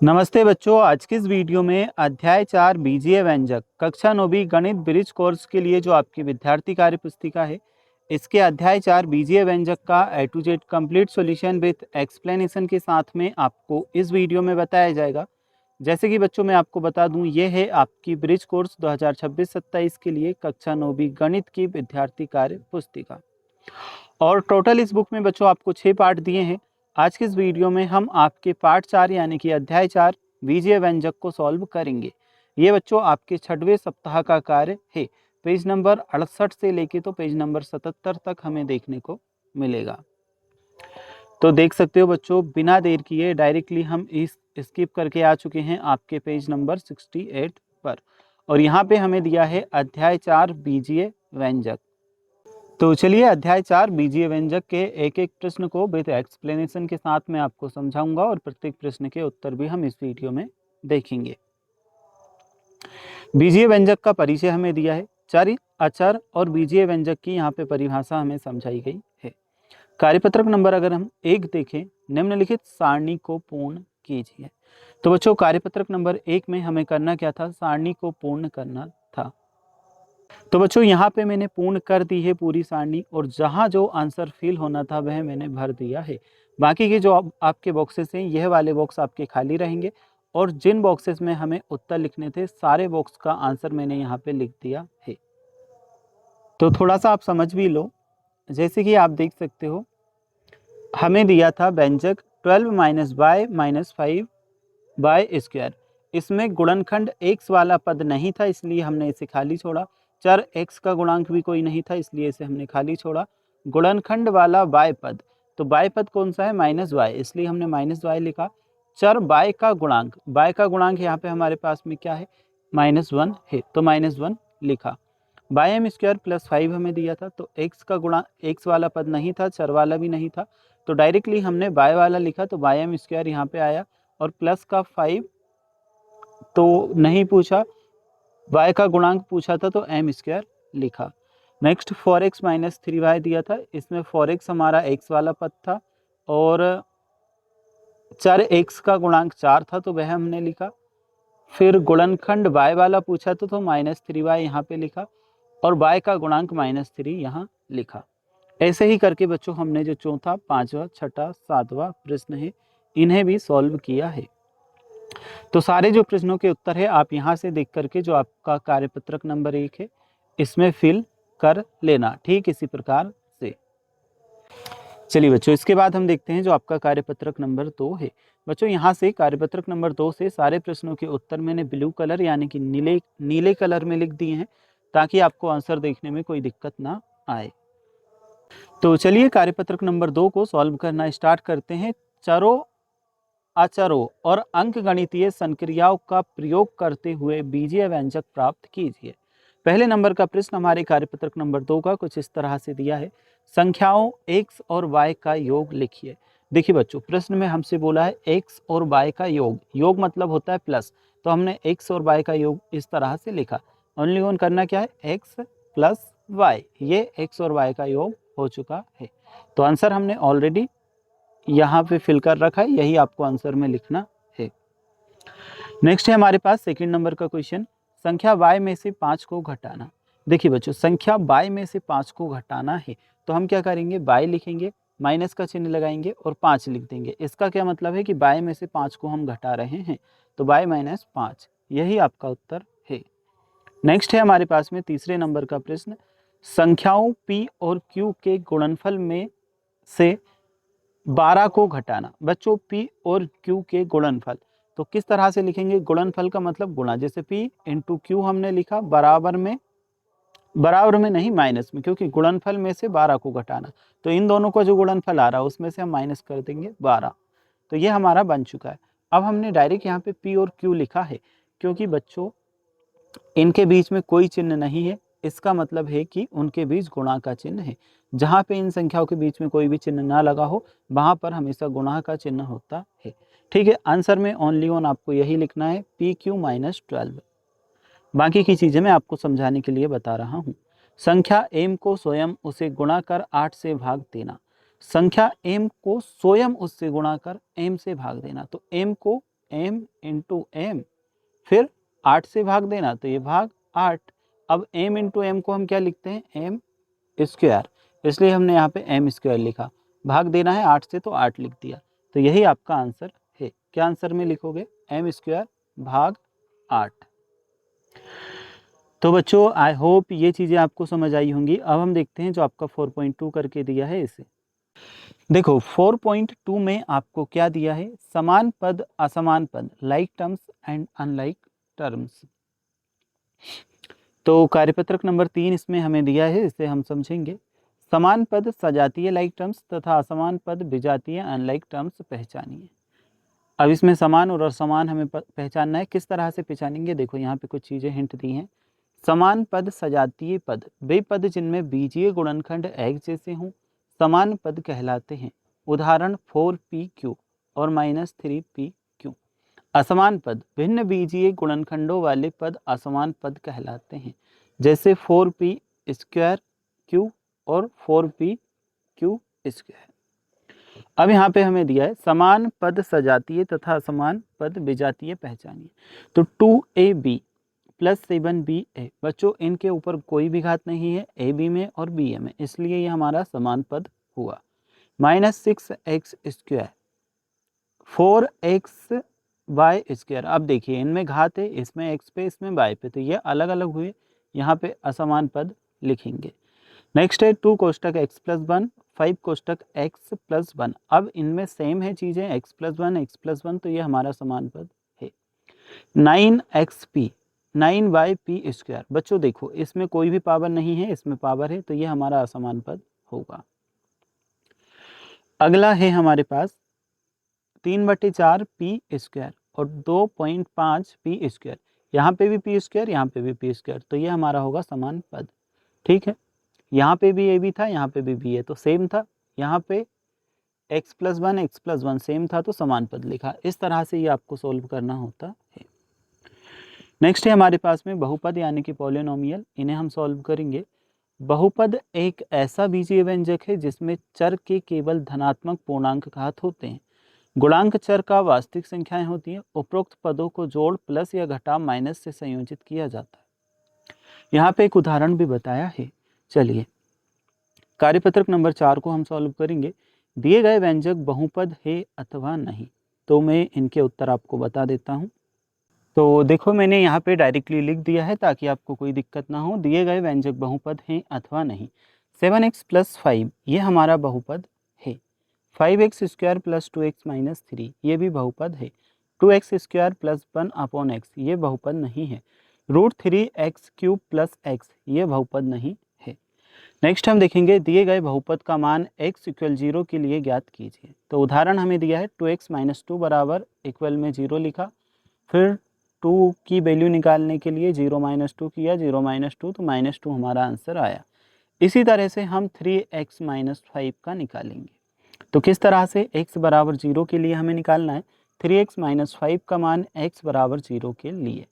नमस्ते बच्चों, आज की इस वीडियो में अध्याय 4 बीजीय व्यंजक कक्षा 9वीं गणित ब्रिज कोर्स के लिए जो आपकी विद्यार्थी कार्य पुस्तिका है, इसके अध्याय 4 बीजीय व्यंजक का A to Z complete solution with explanation के साथ में आपको इस वीडियो में बताया जाएगा। जैसे कि बच्चों मैं आपको बता दूं, ये है आपकी ब्रिज कोर्स 2026-27 के लिए कक्षा 9वीं गणित की विद्यार्थी कार्य पुस्तिका। और टोटल इस बुक में बच्चों आपको 6 पार्ट दिए हैं। आज के इस वीडियो में हम आपके पार्ट 4 यानी कि अध्याय 4 बीजीय व्यंजक को सॉल्व करेंगे। ये बच्चों आपके 6वें सप्ताह का कार्य है। पेज नंबर 68 से लेके तो पेज नंबर 77 तक हमें देखने को मिलेगा। तो देख सकते हो बच्चों, बिना देर किए डायरेक्टली हम इस स्किप करके आ चुके हैं आपके पेज नंबर 68 पर। और यहाँ पे हमें दिया है अध्याय 4 बीजीय व्यंजक। तो चलिए अध्याय 4 बीजीय व्यंजक के एक एक प्रश्न को विद एक्सप्लेनेशन के साथ में आपको समझाऊंगा और प्रत्येक प्रश्न के उत्तर भी हम इस वीडियो में देखेंगे। बीजीय व्यंजक का परिचय हमें दिया है, चर, अचर और बीजीय व्यंजक की यहाँ पे परिभाषा हमें समझाई गई है। कार्यपत्रक नंबर अगर हम 1 देखें, निम्नलिखित सारणी को पूर्ण कीजिए। तो बच्चों कार्यपत्रक नंबर 1 में हमें करना क्या था? सारणी को पूर्ण करना था। तो बच्चों यहाँ पे मैंने पूर्ण कर दी है पूरी सारणी, और जहाँ जो आंसर फिल होना था वह मैंने भर दिया है। बाकी के जो आपके बॉक्सेस हैं, यह वाले बॉक्स आपके खाली रहेंगे, और जिन बॉक्सेस में हमें उत्तर लिखने थे सारे बॉक्स का आंसर मैंने यहाँ पे लिख दिया है। तो थोड़ा सा आप समझ भी लो। जैसे कि आप देख सकते हो, हमें दिया था व्यंजक 12 minus y minus 5 bye square. इसमें गुणनखंड x वाला पद नहीं था, इसलिए हमने इसे खाली छोड़ा। चर x का गुणांक भी कोई नहीं था, इसलिए इसे हमने खाली छोड़ा। गुणनखंड वाला y पद, तो y पद कौन सा है? माइनस वाई, इसलिए हमने माइनस वाई लिखा। चर y का गुणांक यहाँ पे हमारे पास में क्या है? -1 है, तो -1 लिखा। बाय एम स्क्वायर प्लस 5 हमें दिया था, तो x का गुणा x वाला पद नहीं था, चर वाला भी नहीं था, तो डायरेक्टली हमने बाय वाला लिखा, तो बाय एम स्क्वायर यहाँ पे आया। और प्लस का 5 तो नहीं पूछा, y का गुणांक पूछा था, तो एम स्क्वायर लिखा। नेक्स्ट 4x माइनस 3y दिया था, इसमें 4x हमारा x वाला पद था, और चर x का गुणांक 4 था, तो वह हमने लिखा। फिर गुणनखंड y वाला पूछा था, तो -3y यहाँ पे लिखा, और y का गुणांक -3 यहाँ लिखा। ऐसे ही करके बच्चों हमने जो चौथा, पांचवा, छठा, सातवां प्रश्न है, इन्हें भी सॉल्व किया है। तो सारे जो प्रश्नों के उत्तर है आप यहाँ से देख करके जो आपका कार्यपत्रक नंबर 1 है, इसमें फिल कर लेना, ठीक इसी प्रकार से। चलिए बच्चों, इसके बाद हम देखते हैं जो आपका कार्यपत्रक नंबर 2 है। बच्चों यहाँ से कार्यपत्रक नंबर 2 से सारे प्रश्नों के उत्तर मैंने ब्लू कलर यानी कि नीले कलर में लिख दिए हैं, ताकि आपको आंसर देखने में कोई दिक्कत ना आए। तो चलिए कार्यपत्रक नंबर 2 को सॉल्व करना स्टार्ट करते हैं। चरों, अचरों और अंकगणितीय संक्रियाओं का प्रयोग करते हुए बीजीय व्यंजक प्राप्त कीजिए। पहले नंबर का प्रश्न हमारे कार्यपत्रक नंबर 2 का कुछ इस तरह से दिया है। संख्याओं x और y का योग लिखिए। देखिए बच्चों, प्रश्न में हमसे बोला है x और y का योग, योग मतलब होता है प्लस, तो हमने x और y का योग इस तरह से लिखा। ओनली वन करना क्या है? x प्लस y, ये x और y का योग हो चुका है। तो आंसर हमने ऑलरेडी यहाँ पे फिल कर रखा है, यही आपको आंसर में लिखना है। नेक्स्ट है हमारे पास सेकंड नंबर का क्वेश्चन, संख्या y में से 5 को घटाना। देखिए बच्चों, संख्या y में से 5 को घटाना है, तो हम क्या करेंगे? y लिखेंगे, माइनस का चिन्ह लगाएंगे और 5 लिख देंगे। इसका क्या मतलब है कि y में से 5 को हम घटा रहे हैं, तो y माइनस 5, यही आपका उत्तर है। नेक्स्ट है हमारे पास में तीसरे नंबर का प्रश्न, संख्याओं p और q के गुणनफल में से 12 को घटाना। बच्चों p और q के गुणनफल, तो किस तरह से लिखेंगे? गुणनफल का मतलब गुणा, जैसे p इंटू क्यू हमने लिखा, बराबर में नहीं माइनस में, क्योंकि गुणनफल में से 12 को घटाना, तो इन दोनों का जो गुणनफल आ रहा है उसमें से हम माइनस कर देंगे 12। तो ये हमारा बन चुका है। अब हमने डायरेक्ट यहाँ पे p और q लिखा है, क्योंकि बच्चों इनके बीच में कोई चिन्ह नहीं है, इसका मतलब है कि उनके बीच गुणा का चिन्ह है। जहाँ पे इन संख्याओं के बीच में कोई भी चिन्ह ना लगा हो, वहाँ पर हमेशा गुणा का चिन्ह होता है। ठीक है, आंसर में ओनली वन आपको यही लिखना है, PQ माइनस 12। बाकी की चीज़ें मैं आपको समझाने के लिए बता रहा हूँ। संख्या m को स्वयं उसे गुणा कर 8 से भाग देना। संख्या m को स्वयं उससे गुणा कर m से भाग देना, तो m को m इंटू एम, फिर 8 से भाग देना तो ये भाग 8। अब m इंटू एम को हम क्या लिखते हैं, एम स्क्वायर, इसलिए हमने यहाँ पे एम स्क्वायर लिखा। भाग देना है 8 से तो 8 लिख दिया। तो यही आपका आंसर है। क्या आंसर में लिखोगे, एम स्क्वायर भाग 8। तो बच्चों आई होप ये चीज़ें आपको समझ आई होंगी। अब हम देखते हैं जो आपका 4.2 करके दिया है इसे। देखो 4.2 में आपको क्या दिया है, समान पद असमान पद, like terms and unlike terms. तो कार्यपत्रक नंबर 3 इसमें हमें दिया है, इसे हम समझेंगे। समान पद सजातीय लाइक टर्म्स तथा असमान पद विजातीय अनलाइक टर्म्स पहचानिए। अब इसमें समान और असमान हमें पहचानना है। किस तरह से पहचानेंगे, देखो यहाँ पे कुछ चीज़ें हिंट दी हैं। समान पद सजातीय पद, वे पद जिनमें बीजीय गुणनखंड एक जैसे हों समान पद कहलाते हैं। उदाहरण 4pq और -3pq। असमान पद, भिन्न बीजीय गुणनखंडों वाले पद असमान पद कहलाते हैं, जैसे 4p स्क्वायर q और 4pq स्क्वायर। अब यहाँ पे हमें दिया है समान पद सजातीय तथा असमान पद विजातीय पहचानिए। तो 2ab प्लस 7ba, बच्चों इनके ऊपर कोई भी घात नहीं है ए बी में और बी ए में, इसलिए ये हमारा समान पद हुआ। -6x square 4x Y square, अब देखिए इनमें घात है, इसमें x पे इसमें y पे, तो ये अलग अलग हुए, यहाँ पे असमान पद लिखेंगे। नेक्स्ट है 2 कोष्टक x प्लस 1 5 कोष्टक x प्लस 1। अब इनमें सेम है चीज़ें, x प्लस 1 x प्लस 1, तो ये हमारा समान पद है। 9xp 9yp स्क्वायर, बच्चों देखो इसमें कोई भी पावर नहीं है, इसमें पावर है, तो ये हमारा असमान पद होगा। अगला है हमारे पास 3/4 पी स्क्वायर और 2.5 पी स्क्वायर, यहाँ पे भी पी स्क्वायर यहाँ पे भी पी स्क्वायर, तो ये हमारा होगा समान पद। ठीक है, यहाँ पे भी ए बी था, यहाँ पे भी बी है, तो सेम था। यहाँ पे x plus 1 x plus 1 same था, तो समान पद लिखा। इस तरह से ये आपको सोल्व करना होता है। नेक्स्ट है हमारे पास में बहुपद यानी कि पॉलिनोमियल, इन्हें हम सॉल्व करेंगे। बहुपद एक ऐसा बीजीय व्यंजक है जिसमें चर के केवल धनात्मक पूर्णांक घात होते हैं। गुणांक चर का वास्तविक संख्याएं होती हैं। उपरोक्त पदों को जोड़ प्लस या घटा माइनस से संयोजित किया जाता है। यहाँ पे एक उदाहरण भी बताया है। चलिए कार्यपत्रक नंबर 4 को हम सॉल्व करेंगे। दिए गए व्यंजक बहुपद है अथवा नहीं, तो मैं इनके उत्तर आपको बता देता हूँ। तो देखो मैंने यहाँ पे डायरेक्टली लिख दिया है ताकि आपको कोई दिक्कत ना हो। दिए गए व्यंजक बहुपद हैं अथवा नहीं। 7x प्लस 5 ये हमारा बहुपद है। 5x square plus 2x minus 3 ये भी बहुपद है। 2x स्क्वायर प्लस 1/x ये बहुपद नहीं है। √3x³ प्लस x ये बहुपद नहीं है। नेक्स्ट हम देखेंगे दिए गए बहुपद का मान x = 0 के लिए ज्ञात कीजिए। तो उदाहरण हमें दिया है 2x - 2 बराबर इक्वल में 0 लिखा, फिर 2 की वैल्यू निकालने के लिए 0 - 2 किया, 0 - 2 तो -2 हमारा आंसर आया। इसी तरह से हम 3x - 5 का निकालेंगे। तो किस तरह से x बराबर 0 के लिए हमें निकालना है, 3x - 5 का मान x बराबर 0 के लिए।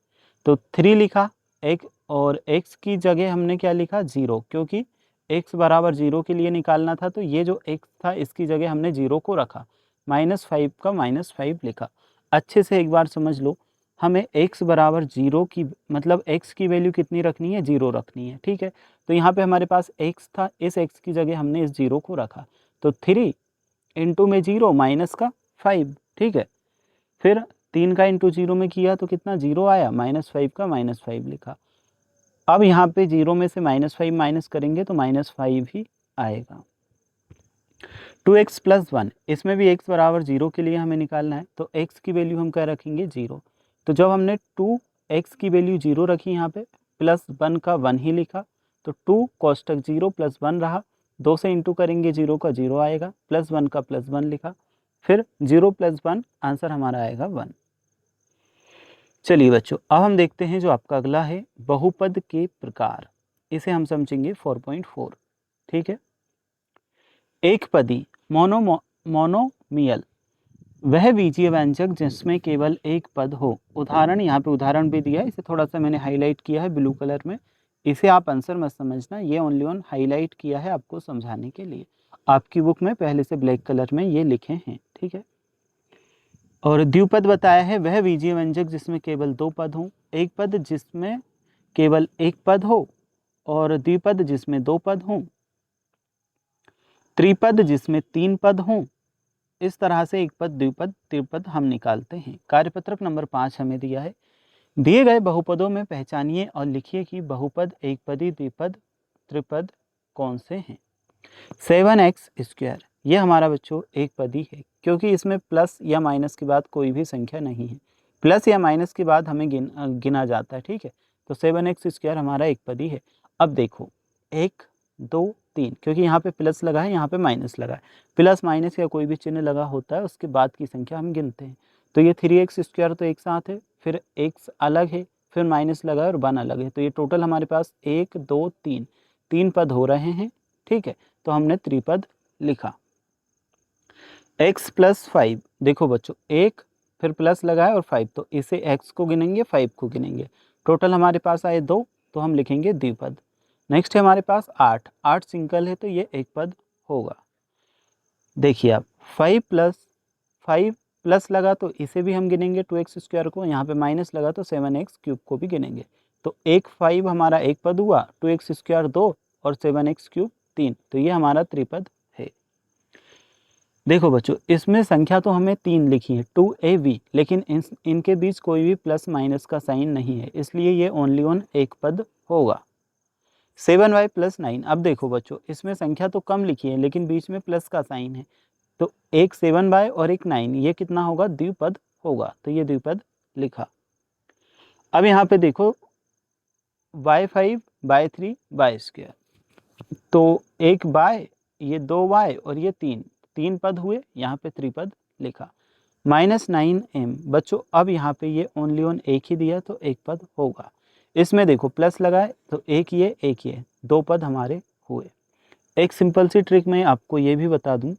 तो 3 लिखा एक, और x की जगह हमने क्या लिखा 0, क्योंकि x बराबर 0 के लिए निकालना था, तो ये जो x था इसकी जगह हमने 0 को रखा। -5 का -5 लिखा। अच्छे से एक बार समझ लो, हमें x बराबर 0 की मतलब x की वैल्यू कितनी रखनी है, 0 रखनी है। ठीक है, तो यहाँ पे हमारे पास x था, इस x की जगह हमने इस 0 को रखा। तो 3 इंटू में 0 माइनस का 5। ठीक है, फिर 3 का इंटू 0 में किया तो कितना 0 आया, -5 का -5 लिखा। अब यहाँ पे 0 में से -5 माइनस करेंगे तो -5 ही आएगा। 2x प्लस 1, इसमें भी x बराबर 0 के लिए हमें निकालना है, तो x की वैल्यू हम क्या रखेंगे 0। तो जब हमने 2x की वैल्यू 0 रखी, यहाँ पे प्लस 1 का 1 ही लिखा, तो 2 कोष्टक 0 प्लस 1 रहा, 2 से इंटू करेंगे 0 का 0 आएगा, प्लस 1 का प्लस 1 लिखा, फिर 0 प्लस 1 आंसर हमारा आएगा 1। चलिए बच्चों अब हम देखते हैं जो आपका अगला है बहुपद के प्रकार, इसे हम समझेंगे 4.4। ठीक है, एक पदी मोनोमियल वह बीजीय व्यंजक जिसमें केवल एक पद हो। उदाहरण, यहाँ पे उदाहरण भी दिया है, इसे थोड़ा सा मैंने हाईलाइट किया है ब्लू कलर में, इसे आप आंसर मत समझना, ये ओनली ऑन हाईलाइट किया है आपको समझाने के लिए। आपकी बुक में पहले से ब्लैक कलर में ये लिखे हैं। ठीक है, और द्विपद बताया है वह बीजीय व्यंजक जिसमें केवल दो पद हों, एक पद जिसमें केवल एक पद हो, और द्विपद जिसमें दो पद हों, त्रिपद जिसमें तीन पद हों। इस तरह से एक पद, द्विपद, त्रिपद हम निकालते हैं। कार्यपत्रक नंबर 5 हमें दिया है, दिए गए बहुपदों में पहचानिए और लिखिए कि बहुपद, एकपदी, द्विपद, त्रिपद कौन से हैं। 7x², ये हमारा बच्चों एक पदी है, क्योंकि इसमें प्लस या माइनस के बाद कोई भी संख्या नहीं है। प्लस या माइनस के बाद हमें गिना जाता है, ठीक है। तो 7x² हमारा एक पदी है। अब देखो 1 2 3, क्योंकि यहाँ पे प्लस लगा है, यहाँ पे माइनस लगा है। प्लस माइनस या कोई भी चिन्ह लगा होता है, उसके बाद की संख्या हम गिनते हैं। तो ये 3x² तो एक साथ है, फिर x अलग है, फिर माइनस लगा है और 1 अलग है। तो ये टोटल हमारे पास 1 2 3 तीन पद हो रहे हैं, ठीक है। तो हमने त्रिपद लिखा। x + 5, देखो बच्चों 1 फिर प्लस लगा है और 5, तो इसे x को गिनेंगे, 5 को गिनेंगे। टोटल हमारे पास आए 2, तो हम लिखेंगे द्विपद। नेक्स्ट है हमारे पास 8, 8 सिंगल है तो ये एक पद होगा। देखिए आप 5 प्लस लगा तो इसे भी हम गिनेंगे 2x² को, यहाँ पे माइनस लगा तो 7x³ को भी गिनेंगे। तो 5 हमारा एक पद हुआ, 2x² 2 और 7x³ 3, तो ये हमारा त्रिपद है। देखो बच्चों इसमें संख्या तो हमें 3 लिखी है 2ab, लेकिन इनके बीच कोई भी प्लस माइनस का साइन नहीं है, इसलिए ये ओनली ऑन एक पद होगा। 7y + 9, अब देखो बच्चों इसमें संख्या तो कम लिखी है, लेकिन बीच में प्लस का साइन है, तो एक 7y और एक 9, ये कितना होगा, द्विपद होगा। तो ये द्विपद लिखा। अब यहाँ पे देखो y5 y3 y², तो एक y, ये 2y और ये 3 पद हुए, यहाँ पे त्रिपद लिखा। -9m, बच्चों अब यहाँ पे ये ओनली ऑन एक ही दिया तो एक पद होगा। इसमें देखो प्लस लगाए तो एक ये दो पद हमारे हुए। एक सिंपल सी ट्रिक मैं आपको ये भी बता दूं,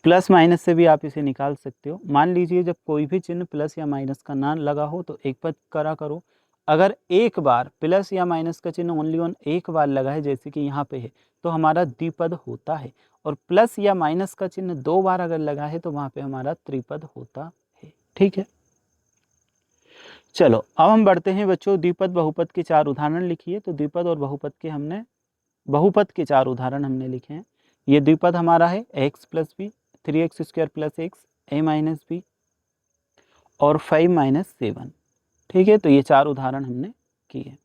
प्लस माइनस से भी आप इसे निकाल सकते हो। मान लीजिए जब कोई भी चिन्ह प्लस या माइनस का ना लगा हो तो एक पद करा करो। अगर एक बार प्लस या माइनस का चिन्ह ओनली ऑन एक बार लगा है, जैसे कि यहाँ पे है, तो हमारा द्विपद होता है। और प्लस या माइनस का चिन्ह 2 बार अगर लगा है तो वहाँ पे हमारा त्रिपद होता है, ठीक है। चलो अब हम बढ़ते हैं बच्चों, द्विपद बहुपद के 4 उदाहरण लिखिए। तो द्विपद और बहुपद के बहुपद के 4 उदाहरण हमने लिखे हैं। ये द्विपद हमारा है x + b, 3x² + x, a - b और 5 - 7, ठीक है। तो ये 4 उदाहरण हमने किए।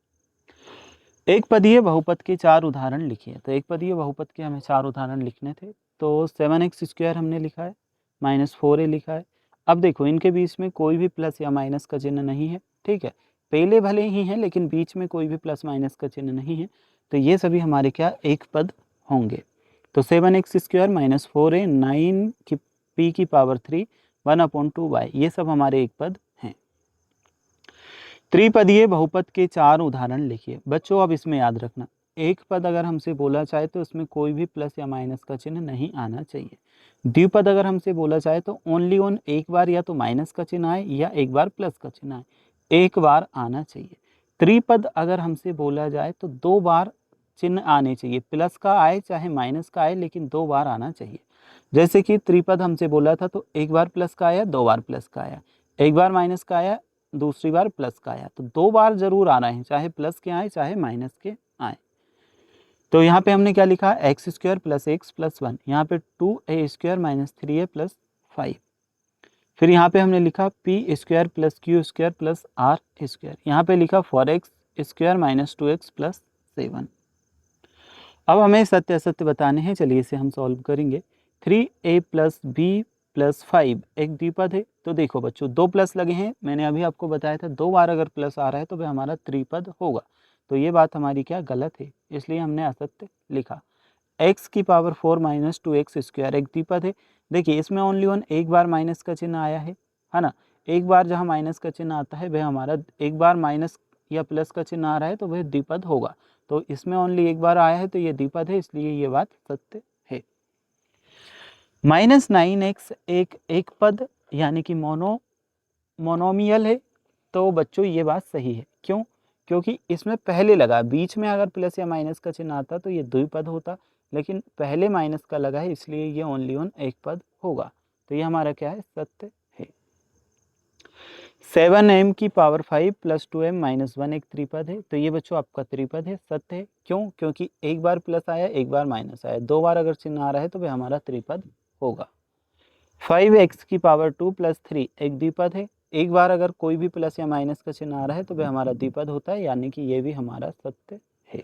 एक पदीय बहुपद के 4 उदाहरण लिखिए। तो एक पदीय बहुपद के हमें 4 उदाहरण लिखने थे। तो 7x² हमने लिखा है, -4a लिखा है। अब देखो इनके बीच में कोई भी प्लस या माइनस का चिन्ह नहीं है, ठीक है। पहले भले ही हैं लेकिन बीच में कोई भी प्लस माइनस का चिन्ह नहीं है, तो ये सभी हमारे क्या एक पद होंगे। तो 7x² - 4a 9 की p⁻3 1/2y, ये सब हमारे एक पद हैं। त्रिपदीय बहुपद के 4 उदाहरण लिखिए। बच्चों अब इसमें याद रखना, एक पद अगर हमसे बोला जाए तो उसमें कोई भी प्लस या माइनस का चिन्ह नहीं आना चाहिए। द्विपद अगर हमसे बोला जाए तो ओनली ऑन एक बार या तो माइनस का चिन्ह आए या एक बार प्लस का चिन्ह आए, एक बार आना चाहिए। त्रिपद अगर हमसे बोला जाए तो 2 बार चिन्ह आने चाहिए, प्लस का आए चाहे माइनस का आए, लेकिन 2 बार आना चाहिए। जैसे कि त्रिपद हमसे बोला था तो एक बार प्लस का आया, 2 बार प्लस का आया, एक बार माइनस का आया, दूसरी बार प्लस का आया, तो 2 बार जरूर आना है, चाहे प्लस के आए चाहे माइनस के आए। तो यहाँ पे हमने क्या लिखा, x² + x + 1, यहाँ पे 2a² - 3a + 5। फिर यहाँ पे हमने लिखा p² + q² + r², यहाँ पे लिखा 4x² - 2x + 7। अब हमें सत्य असत्य बताने हैं, चलिए इसे हम सॉल्व करेंगे। 3a + b + 5 एक द्विपद है। तो देखो बच्चों 2 प्लस लगे हैं, मैंने अभी आपको बताया था 2 बार अगर प्लस आ रहा है तो वह हमारा त्रिपद होगा। तो ये बात हमारी क्या गलत है, इसलिए हमने असत्य लिखा। x⁻4 - 2x² एक द्विपद है। देखिए इसमें ओनली ऑन एक बार माइनस का चिन्ह आया है ना। एक बार जहाँ माइनस का चिन्ह आता है वह हमारा, एक बार माइनस या प्लस का चिन्ह आ रहा है तो वह द्विपद होगा। तो इसमें ओनली एक बार आया है तो ये द्विपद है, इसलिए ये बात सत्य है। -9x एक पद यानी कि मोनोमियल है। तो बच्चों ये बात सही है, क्यों? क्योंकि इसमें पहले लगा, बीच में अगर प्लस या माइनस का चिन्ह आता तो ये द्विपद होता, लेकिन पहले माइनस का लगा है इसलिए ये ओनली ऑन एक पद होगा। तो ये हमारा क्या है, सत्य है। 7m की पावर 5 प्लस 2m माइनस 1 एक त्रिपद है, तो ये बच्चों आपका त्रिपद है, सत्य है। क्यों? क्योंकि एक बार प्लस आया, एक बार माइनस आया, दो बार अगर चिन्ह आ रहा है तो वह हमारा त्रिपद होगा। 5x की पावर 2 प्लस 3 एक द्विपद है, एक बार अगर कोई भी प्लस या माइनस का चिन्ह आ रहा है तो वह हमारा द्विपद होता है, यानी कि ये भी हमारा सत्य है।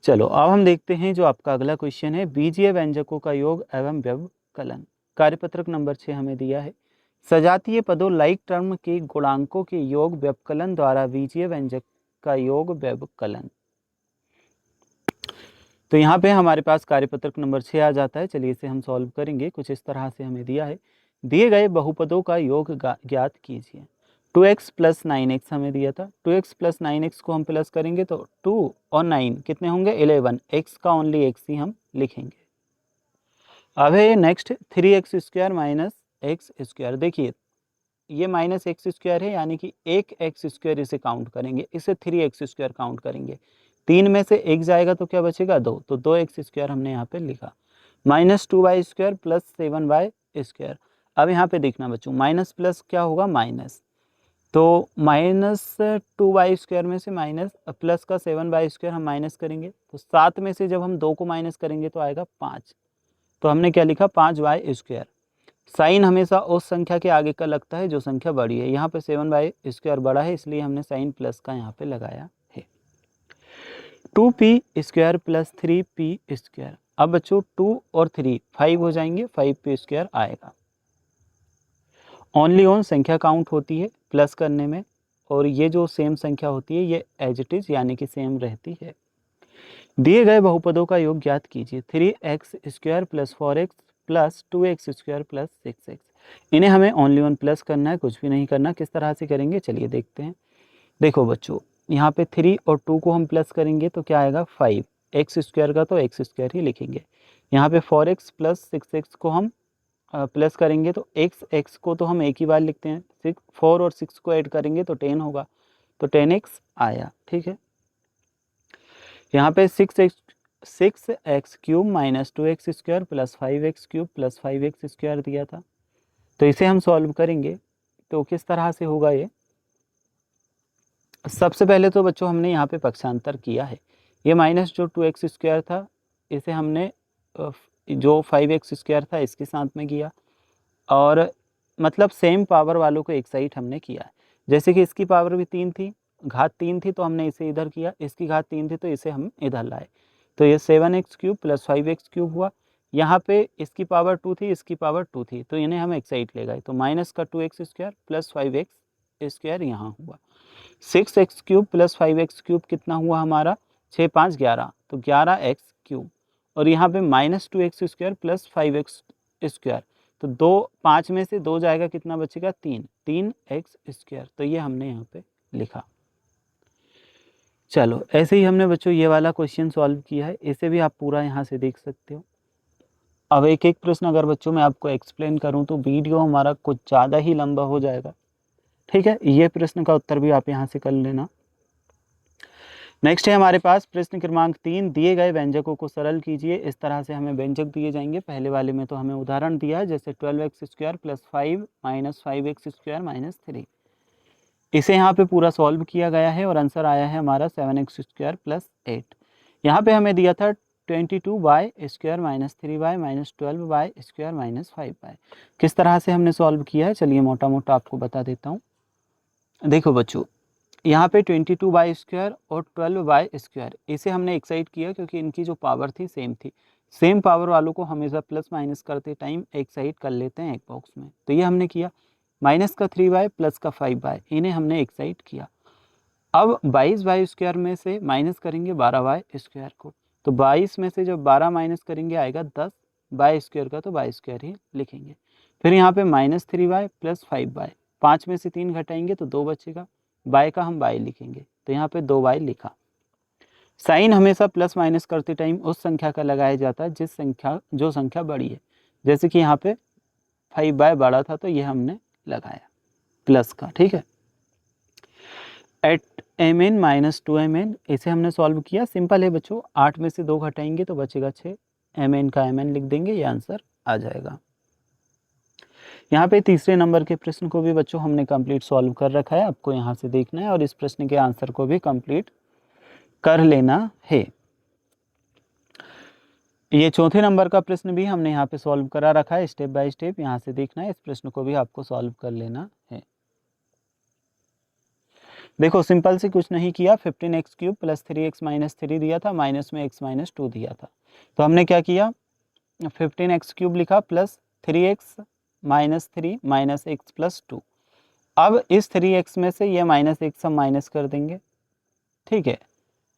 चलो अब हम देखते हैं जो आपका अगला क्वेश्चन है, बीजीय व्यंजकों का योग एवं व्यवकलन। कार्यपत्रक नंबर 6 हमें दिया है, सजातीय पदों लाइक टर्म के गुणांकों के योग व्यवकलन द्वारा बीजीय व्यंजक का योग व्यवकलन। तो यहाँ पे हमारे पास कार्यपत्रक नंबर 6 आ जाता है। चलिए इसे हम सॉल्व करेंगे। कुछ इस तरह से हमें दिया है, दिए गए बहुपदों का योग ज्ञात कीजिए। 2x प्लस 9x हमें दिया था, 2x प्लस 9x को हम प्लस करेंगे तो 2 और 9 कितने होंगे, 11, x का ओनली x ही हम लिखेंगे। अब है next 3x square minus x square. देखिए ये माइनस एक्स स्क्वायर है, यानी कि एक एक्स स्क्वायर इसे काउंट करेंगे, इसे 3x स्क्वायर काउंट करेंगे, 3 में से एक जाएगा तो क्या बचेगा, 2, तो 2x स्क्वायर हमने यहाँ पे लिखा। Minus 2y square plus 7y square. अब यहाँ पे देखना बच्चों, माइनस प्लस क्या होगा, माइनस, तो माइनस 2y स्क्वायर में से माइनस प्लस का 7y स्क्वायर हम माइनस करेंगे, तो 7 में से जब हम 2 को माइनस करेंगे तो आएगा 5, तो हमने क्या लिखा, 5y स्क्वायर। साइन हमेशा उस संख्या के आगे का लगता है जो संख्या बड़ी है, यहाँ पे 7y स्क्वायर बड़ा है इसलिए हमने साइन प्लस का यहाँ पे लगाया है। 2p square plus 3p square. अब बच्चों 2 और 3 5 हो जाएंगे, 5p स्क्वायर आएगा। ओनली ऑन संख्या काउंट होती है प्लस करने में, और ये जो सेम संख्या होती है ये एज इट इज यानी कि सेम रहती है। दिए गए बहुपदों का योग ज्ञात कीजिए। 3x square plus 4x plus 2x square plus 6x। इन्हें हमें ओनली ऑन प्लस करना है, कुछ भी नहीं करना। किस तरह से करेंगे चलिए देखते हैं। देखो बच्चों यहाँ पे 3 और 2 को हम प्लस करेंगे तो क्या आएगा, 5, एक्स स्क्वायर का तो एक्स स्क्वायर ही लिखेंगे। यहाँ पे 4x प्लस 6x को हम प्लस करेंगे तो x को तो हम एक ही बार लिखते हैं, 4 और 6 को ऐड करेंगे तो 10 होगा, तो 10x आया। ठीक है, यहाँ पे 6x cube minus 2x square plus 5x cube plus 5x square दिया था, तो इसे हम सॉल्व करेंगे तो किस तरह से होगा ये। सबसे पहले तो बच्चों हमने यहाँ पे पक्षांतर किया है, ये माइनस जो 2x स्क्वायर था इसे हमने जो 5x स्क्वायर था इसके साथ में किया, और मतलब सेम पावर वालों को एक साइड हमने किया है। जैसे कि इसकी पावर भी 3 थी, घात 3 थी तो हमने इसे इधर किया, इसकी घात 3 थी तो इसे हम इधर लाए, तो ये 7x cube plus 5x cube हुआ। यहाँ पे इसकी पावर 2 थी, इसकी पावर 2 थी, तो इन्हें हम एक साइड ले गए, तो माइनस का 2x square plus 5x square यहाँ हुआ। 6x cube plus 5x cube कितना हुआ हमारा, 6 5 11, तो 11x क्यूब, और यहाँ पे minus 2x square plus 5x square, तो 5 में से 2 जाएगा, कितना बचेगा, 3x स्क्वायर, तो ये हमने यहाँ पे लिखा। चलो ऐसे ही हमने बच्चों ये वाला क्वेश्चन सॉल्व किया है, इसे भी आप पूरा यहाँ से देख सकते हो। अब एक एक प्रश्न अगर बच्चों मैं आपको एक्सप्लेन करूँ तो वीडियो हमारा कुछ ज़्यादा ही लंबा हो जाएगा। ठीक है, ये प्रश्न का उत्तर भी आप यहाँ से कर लेना। नेक्स्ट है हमारे पास प्रश्न क्रमांक 3, दिए गए व्यंजकों को सरल कीजिए। इस तरह से हमें व्यंजक दिए जाएंगे। पहले वाले में तो हमें उदाहरण दिया है, जैसे 12x square plus 5 minus 5x square minus 3, इसे यहाँ पे पूरा सॉल्व किया गया है और आंसर आया है हमारा 7x स्क्वायर प्लस 8। यहाँ पे हमें दिया था 22y square minus 3y minus 12y square minus 5y। किस तरह से हमने सॉल्व किया है चलिए मोटा मोटा आपको बता देता हूँ। देखो बच्चों यहाँ पे 22y स्क्वायर और 12y स्क्वायर इसे हमने एक साइड किया क्योंकि इनकी जो पावर थी सेम थी। सेम पावर वालों को हमेशा प्लस माइनस करते टाइम एक साइड कर लेते हैं एक बॉक्स में, तो ये हमने किया। माइनस का 3y प्लस का 5y इन्हें हमने एक साइड किया। अब 22y स्क्वायर में से माइनस करेंगे 12y स्क्वायर को, तो 22 में से जब 12 माइनस करेंगे आएगा 10, y स्क्वायर का तो y स्क्वायर ही लिखेंगे। फिर यहाँ पे माइनस 3y प्लस 5y, 5 में से 3 घटाएंगे तो 2 बचेगा, y का हम y लिखेंगे, तो यहाँ पे 2y लिखा। साइन हमेशा प्लस माइनस करते टाइम उस संख्या का लगाया जाता है जो संख्या बड़ी है। जैसे कि यहाँ पे 5y बड़ा था तो ये हमने लगाया प्लस का। ठीक है, एट mn माइनस 2mn इसे हमने सॉल्व किया। सिंपल है बच्चों, 8 में से 2 घटाएंगे तो बचेगा 6, mn का mn लिख देंगे, ये आंसर आ जाएगा। यहाँ पे तीसरे नंबर के प्रश्न को भी बच्चों हमने कंप्लीट सॉल्व कर रखा है, आपको यहाँ से देखना है और इस प्रश्न के आंसर को भी कंप्लीट कर लेना है। ये चौथे नंबर का प्रश्न भी हमने यहाँ पे सॉल्व करा रखा है, स्टेप बाय स्टेप यहाँ से देखना है, इस प्रश्न को भी आपको सॉल्व कर लेना है। देखो सिंपल से कुछ नहीं किया, 15x³ प्लस 3x माइनस 3 दिया था, माइनस में x माइनस 2 दिया था, तो हमने क्या किया 15x³ लिखा plus 3x minus 3 minus x plus 2। अब इस 3x में से ये माइनस x हम माइनस कर देंगे, ठीक है।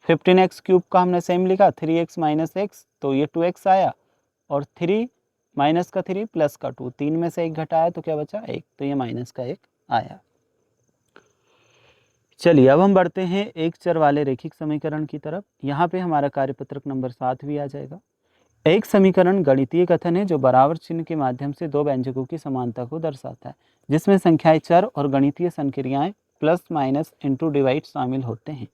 15x³ का हमने सेम लिखा 3x माइनस x, तो ये 2x आया, और 3 माइनस का 3 प्लस का 2, 3 में से 1 घटाया तो क्या बचा 1, तो ये माइनस का 1 आया। चलिए अब हम बढ़ते हैं एक चर वाले रैखिक समीकरण की तरफ। यहाँ पे हमारा कार्यपत्रक नंबर 7 भी आ जाएगा। एक समीकरण गणितीय कथन है जो बराबर चिन्ह के माध्यम से दो व्यंजकों की समानता को दर्शाता है, जिसमें संख्याएं चर और गणितीय संक्रियाएं प्लस माइनस इंटू डिवाइड शामिल होते हैं।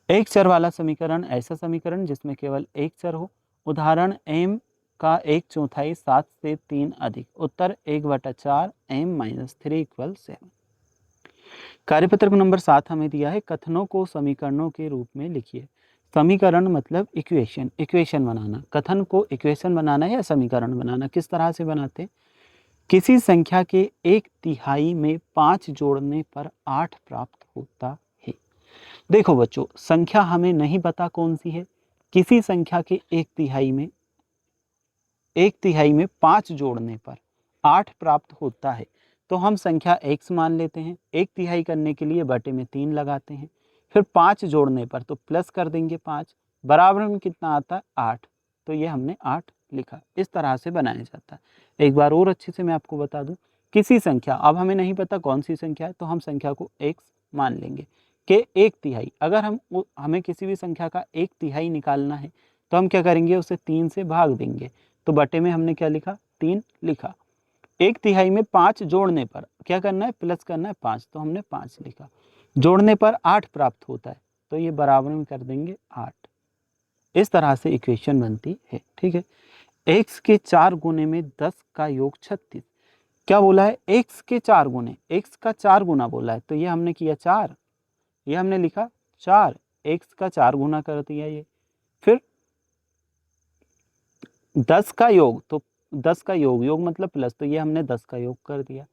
एक चर वाला समीकरण ऐसा समीकरण जिसमें केवल एक चर हो। उदाहरण m का 1/4 7 से 3 अधिक। उत्तर 1/4 m-3 = 7। कार्यपत्रक नंबर 7 हमें दिया है, कथनों को समीकरणों के रूप में लिखिए। समीकरण मतलब इक्वेशन बनाना, कथन को इक्वेशन बनाना या समीकरण बनाना। किस तरह से बनाते? किसी संख्या के 1/3 में 5 जोड़ने पर 8 प्राप्त होता है। देखो बच्चों, संख्या हमें नहीं पता कौन सी है, किसी संख्या के 1/3 में 5 जोड़ने पर 8 प्राप्त होता है, तो हम संख्या x मान लेते हैं। 1/3 करने के लिए बटे में 3 लगाते हैं, फिर 5 जोड़ने पर तो प्लस कर देंगे 5, बराबर में कितना आता है 8, तो ये हमने 8 लिखा। इस तरह से बनाया जाता है। एक बार और अच्छे से मैं आपको बता दूं, किसी संख्या, अब हमें नहीं पता कौन सी संख्या है, तो हम संख्या को x मान लेंगे कि 1/3। अगर हमें किसी भी संख्या का 1/3 निकालना है तो हम क्या करेंगे, उसे 3 से भाग देंगे, तो बटे में हमने क्या लिखा 3 लिखा। 1/3 में 5 जोड़ने पर क्या करना है, प्लस करना है 5, तो हमने 5 लिखा। जोड़ने पर 8 प्राप्त होता है, तो ये बराबर में कर देंगे 8। इस तरह से इक्वेशन बनती है, ठीक है। x के 4 गुने में 10 का योग 36। क्या बोला है, x के 4 गुने, x का 4 गुना बोला है, तो ये हमने किया 4, ये हमने लिखा 4, x का 4 गुना कर दिया ये। फिर 10 का योग, तो 10 का योग मतलब प्लस, तो ये हमने 10 का योग कर दिया।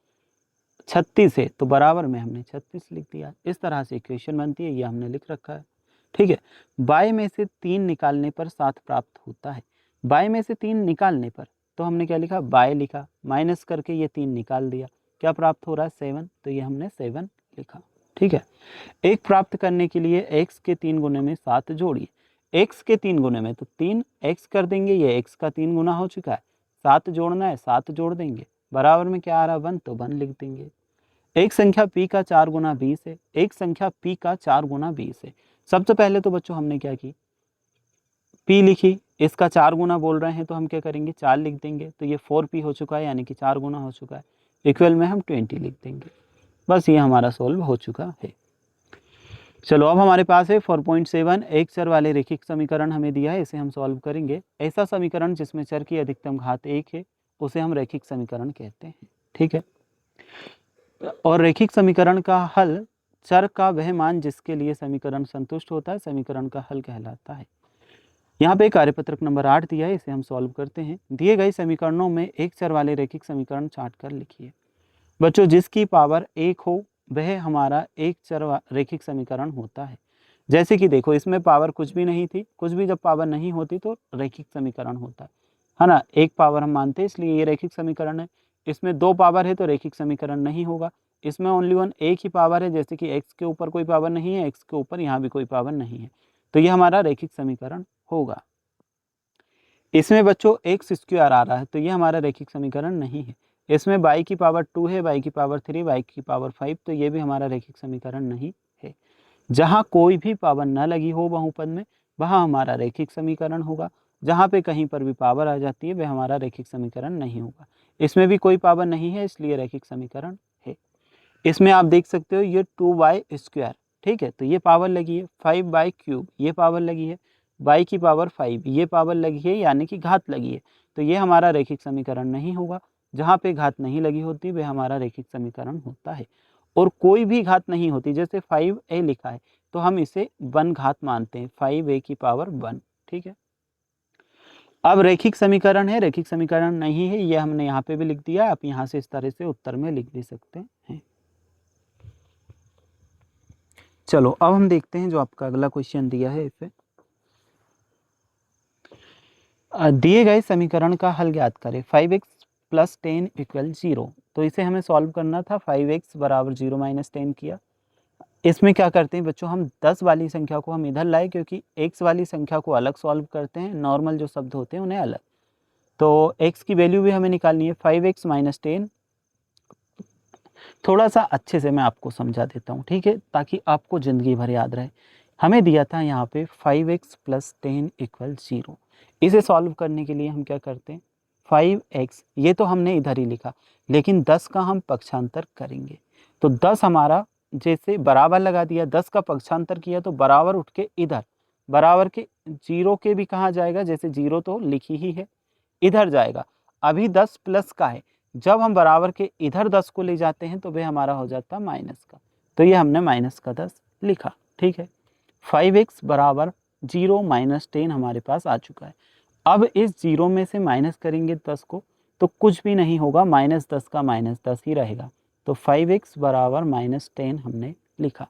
36 है तो बराबर में हमने 36 लिख दिया। इस तरह से इक्वेशन बनती है, ये हमने लिख रखा है, ठीक है। बाय में से 3 निकालने पर 7 प्राप्त होता है। बाय में से 3 निकालने पर तो हमने क्या लिखा, बाय लिखा, माइनस करके ये 3 निकाल दिया, क्या प्राप्त हो रहा है 7, तो ये हमने 7 लिखा, ठीक है। एक प्राप्त करने के लिए x के 3 गुने में 7 जोड़िए। x के 3 गुने में तो 3x कर देंगे, ये x का 3 गुना हो चुका है, 7 जोड़ना है 7 जोड़ देंगे, बराबर में क्या आ रहा है 1, तो 1 लिख देंगे। एक संख्या p का 4 गुना 20 है। एक संख्या p का 4 गुना 20 है। सबसे पहले तो बच्चों हमने क्या की, p लिखी, इसका 4 गुना बोल रहे हैं तो हम क्या करेंगे 4 लिख देंगे, तो ये 4p हो चुका है, यानी कि 4 गुना हो चुका है। इक्वल में हम 20 लिख देंगे, बस ये हमारा सोल्व हो चुका है। चलो अब हमारे पास है 4.7, एक चर वाले रैखिक समीकरण हमें दिया है, इसे हम सॉल्व करेंगे। ऐसा समीकरण जिसमें चर की अधिकतम घात 1 है उसे हम रैखिक समीकरण कहते हैं, ठीक है। और रैखिक समीकरण का हल चर का वह मान जिसके लिए समीकरण संतुष्ट होता है, समीकरण का हल कहलाता है। यहाँ पे कार्यपत्रक नंबर 8 दिया है, इसे हम सॉल्व करते हैं। दिए गए समीकरणों में एक चर वाले रैखिक समीकरण छांट कर लिखिए। बच्चों, जिसकी पावर 1 हो वह हमारा एक चर रैखिक समीकरण होता है। जैसे कि देखो, इसमें पावर कुछ भी नहीं थी, कुछ भी जब पावर नहीं होती तो रैखिक समीकरण होता है ना। एक पावर हम मानते हैं, इसलिए ये रैखिक समीकरण है। इसमें 2 पावर है तो रैखिक समीकरण नहीं होगा। इसमें ओनली वन एक ही पावर है, जैसे कि x के ऊपर कोई पावर नहीं है, x के ऊपर यहाँ भी कोई पावर नहीं है, तो ये हमारा रैखिक समीकरण होगा। इसमें बच्चों x² आ रहा है, तो ये हमारा रैखिक समीकरण नहीं है। इसमें y की पावर 2 है, y की पावर 3, y की पावर 5, तो ये भी हमारा रैखिक समीकरण नहीं है। जहाँ कोई भी पावर न लगी हो बहुपद में, वहाँ हमारा रैखिक समीकरण होगा। जहाँ पे कहीं पर भी पावर आ जाती है वह हमारा रैखिक समीकरण नहीं होगा। इसमें भी कोई पावर नहीं है, इसलिए रैखिक समीकरण है। इसमें आप देख सकते हो ये 2y², ठीक है, तो ये पावर लगी है। 5y³ ये पावर लगी है, y की पावर 5 ये पावर लगी है, यानी कि घात लगी है, तो ये हमारा रैखिक समीकरण नहीं होगा। जहाँ पे घात नहीं लगी होती वह हमारा रैखिक समीकरण होता है। और कोई भी घात नहीं होती, जैसे 5a लिखा है तो हम इसे 1 घात मानते हैं, 5a की पावर 1। ठीक है, अब रैखिक समीकरण है, रैखिक समीकरण नहीं है, ये हमने यहाँ पे भी लिख दिया। आप यहाँ से इस तरह से उत्तर में लिख भी सकते हैं। चलो अब हम देखते हैं जो आपका अगला क्वेश्चन दिया है इसे। दिए गए समीकरण का हल ज्ञात करें। 5x + 10 = 0। तो इसे हमें सॉल्व करना था। 5x = 0 - 10 किया। इसमें क्या करते हैं बच्चों, हम 10 वाली संख्या को हम इधर लाए, क्योंकि x वाली संख्या को अलग सॉल्व करते हैं, नॉर्मल जो शब्द होते हैं उन्हें अलग। तो x की वैल्यू भी हमें निकालनी है। 5x - 10, थोड़ा सा अच्छे से मैं आपको समझा देता हूँ, ठीक है, ताकि आपको ज़िंदगी भर याद रहे। हमें दिया था यहाँ पे 5x + 10 = 0। इसे सॉल्व करने के लिए हम क्या करते हैं, 5x ये तो हमने इधर ही लिखा, लेकिन 10 का हम पक्षांतर करेंगे। तो 10 हमारा जैसे बराबर लगा दिया, 10 का पक्षांतर किया तो बराबर उठ के इधर, बराबर के 0 के भी कहाँ जाएगा, जैसे 0 तो लिखी ही है, इधर जाएगा। अभी 10 प्लस का है, जब हम बराबर के इधर 10 को ले जाते हैं तो वह हमारा हो जाता है माइनस का। तो ये हमने -10 लिखा। ठीक है, 5x = 0 - 10 हमारे पास आ चुका है। अब इस 0 में से माइनस करेंगे 10 को तो कुछ भी नहीं होगा, -10 का -10 ही रहेगा। तो 5x = -10 हमने लिखा।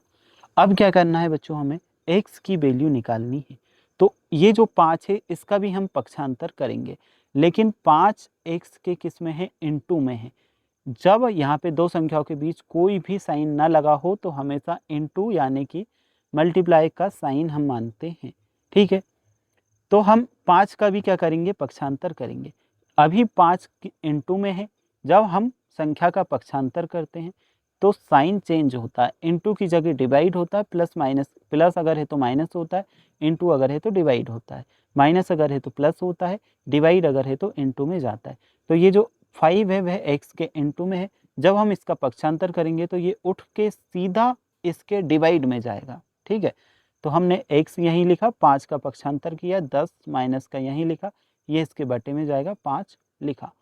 अब क्या करना है बच्चों, हमें x की वैल्यू निकालनी है। तो ये जो 5 है इसका भी हम पक्षांतर करेंगे, लेकिन 5x के किस में है, इनटू में है। जब यहाँ पे दो संख्याओं के बीच कोई भी साइन ना लगा हो तो हमेशा इनटू यानी कि मल्टीप्लाई का साइन हम मानते हैं। ठीक है, तो हम 5 का भी क्या करेंगे, पक्षांतर करेंगे। अभी 5 इनटू में है, जब हम संख्या का पक्षांतर करते हैं तो साइन चेंज होता है, इनटू की जगह डिवाइड होता है, प्लस माइनस, प्लस अगर है तो माइनस होता है, इनटू अगर है तो डिवाइड होता है, माइनस अगर है तो प्लस होता है, डिवाइड अगर है तो इनटू में जाता है। तो ये जो 5 है वह x के इनटू में है। जब हम इसका पक्षांतर करेंगे तो ये उठ के सीधा इसके डिवाइड में जाएगा। ठीक है, तो हमने x यहीं लिखा, 5 का पक्षांतर किया, 10 माइनस का यहीं लिखा, ये इसके बटे में जाएगा, 5 लिखा।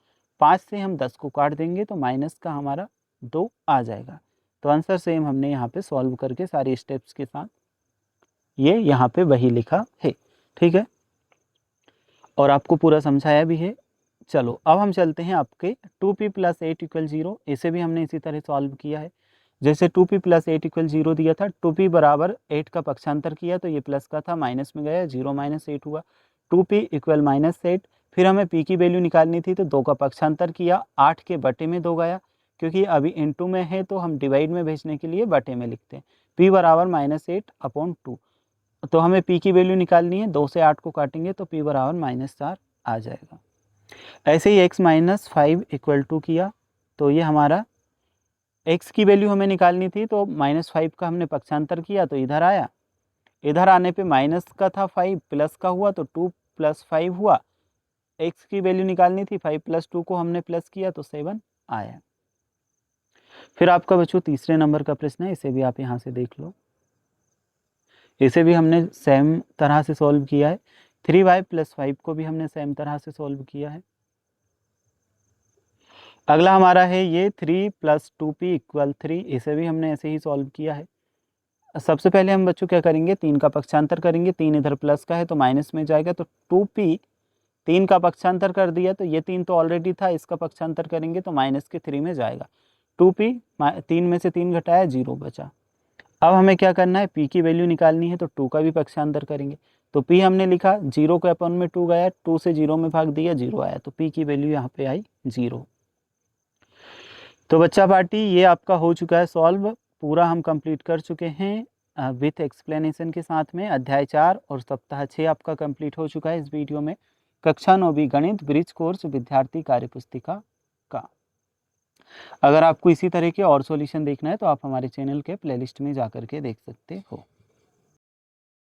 5 से हम 10 को काट देंगे तो माइनस का हमारा 2 आ जाएगा। तो आंसर सेम हमने यहाँ पे सॉल्व करके सारी स्टेप्स के साथ ये यहाँ पे वही लिखा है। ठीक है, और आपको पूरा समझाया भी है। चलो अब हम चलते हैं आपके 2p + 8 = 0। इसे भी हमने इसी तरह सॉल्व किया है। जैसे 2p + 8 = 0 दिया था, 2p = 8 का पक्षांतर किया तो ये प्लस का था, माइनस में गया, 0 - 8 हुआ। 2p = -8, फिर हमें p की वैल्यू निकालनी थी तो 2 का पक्षांतर किया, 8 के बटे में 2 गया, क्योंकि अभी इनटू में है तो हम डिवाइड में भेजने के लिए बटे में लिखते हैं। p = -8/2, तो हमें p की वैल्यू निकालनी है, 2 से 8 को काटेंगे तो p = -4 आ जाएगा। ऐसे ही x - 5 = किया तो ये हमारा x की वैल्यू हमें निकालनी थी, तो -5 का हमने पक्षांतर किया तो इधर आया, इधर आने पे माइनस का था 5, प्लस का हुआ तो 2 + 5 हुआ। x की वैल्यू निकालनी थी, 5 + 2 को हमने प्लस किया तो 7 आया। फिर आपका बच्चों तीसरे नंबर का प्रश्न है, इसे भी आप यहाँ से देख लो। इसे भी हमने सेम तरह से सॉल्व किया है। 3y + 5 को भी हमने सेम तरह से सॉल्व किया है। अगला हमारा है ये 3 + 2p = 3, इसे भी हमने ऐसे ही सॉल्व किया है। सबसे पहले हम बच्चों क्या करेंगे, 3 का पक्षांतर करेंगे, 3 इधर प्लस का है तो माइनस में जाएगा, तो 2p 3 का पक्षांतर कर दिया तो ये 3 तो ऑलरेडी था, इसका पक्षांतर करेंगे तो माइनस के 3 में जाएगा। 2p 3 में से 3 घटाया, 0 बचा। अब हमें क्या करना है, p की वैल्यू निकालनी है तो 2 का भी पक्षांतर करेंगे। तो p हमने लिखा, 0 के अपन में 2 गया, 2 से 0 में भाग दिया, 0 आया, तो p की वैल्यू यहाँ पे आई 0। तो बच्चा पार्टी ये आपका हो चुका है सॉल्व, पूरा हम कंप्लीट कर चुके हैं विथ एक्सप्लेनेशन के साथ में। अध्याय 4 और सप्ताह 6 आपका कंप्लीट हो चुका है इस वीडियो में। कक्षा 9वीं गणित ब्रिज कोर्स विद्यार्थी कार्यपुस्तिका का। अगर आपको इसी तरह के और सॉल्यूशन देखना है तो आप हमारे चैनल के प्लेलिस्ट में जाकर के देख सकते हो।